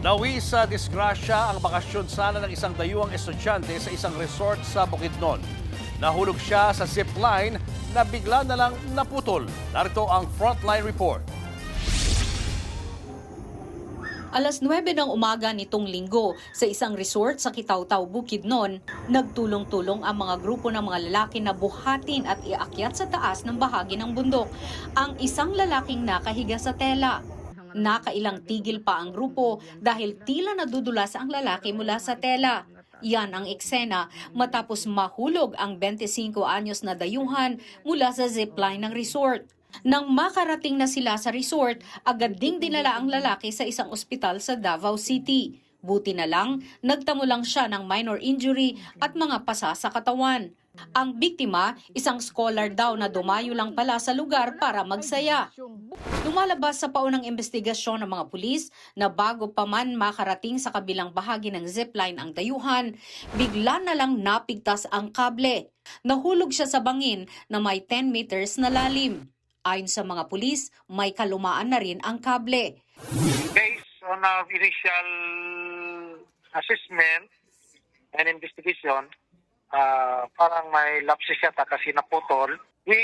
Nawi sa disgrasya ang bakasyon sana ng isang dayuhang estudyante sa isang resort sa Bukidnon. Nahulog siya sa zipline na bigla na lang naputol. Narito ang Frontline Report. Alas 9 ng umaga nitong linggo sa isang resort sa Kitaw-Taw, Bukidnon, nagtulong-tulong ang mga grupo ng mga lalaki na buhatin at iakyat sa taas ng bahagi ng bundok ang isang lalaking nakahiga sa tela. Nakailang tigil pa ang grupo dahil tila nadudulas ang lalaki mula sa tela. Yan ang eksena matapos mahulog ang 25 anyos na dayuhan mula sa zipline ng resort. Nang makarating na sila sa resort, agad ding dinala ang lalaki sa isang ospital sa Davao City. Buti na lang, nagtamo lang siya ng minor injury at mga pasa sa katawan. Ang biktima, isang scholar daw na dumayo lang pala sa lugar para magsaya. Lumalabas sa paunang investigasyon ng mga pulis na bago pa man makarating sa kabilang bahagi ng zipline ang dayuhan, bigla na lang napigtas ang kable. Nahulog siya sa bangin na may 10 meters na lalim. Ayon sa mga pulis, may kalumaan na rin ang kable. Based on our initial assessment and investigation, parang may lapses yata kasi naputol. We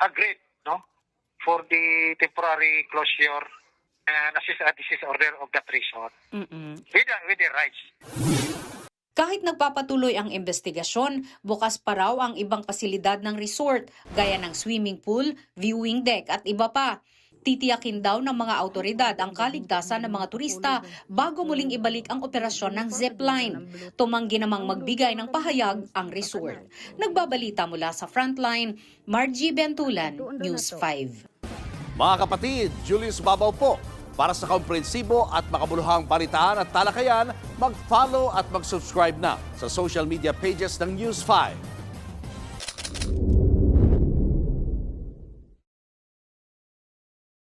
agreed, no, for the temporary closure and this is order of that resort with the rights. Kahit nagpapatuloy ang investigasyon, bukas pa raw ang ibang pasilidad ng resort, gaya ng swimming pool, viewing deck at iba pa. Titiyakin daw ng mga autoridad ang kaligtasan ng mga turista bago muling ibalik ang operasyon ng zipline. Tumanggi namang magbigay ng pahayag ang resort. Nagbabalita mula sa Frontline, Margie Bentulan, News 5. Mga kapatid, Julius Babaw po. Para sa komprehensibo at makabuluhang balitaan at talakayan, mag-follow at mag-subscribe na sa social media pages ng News 5.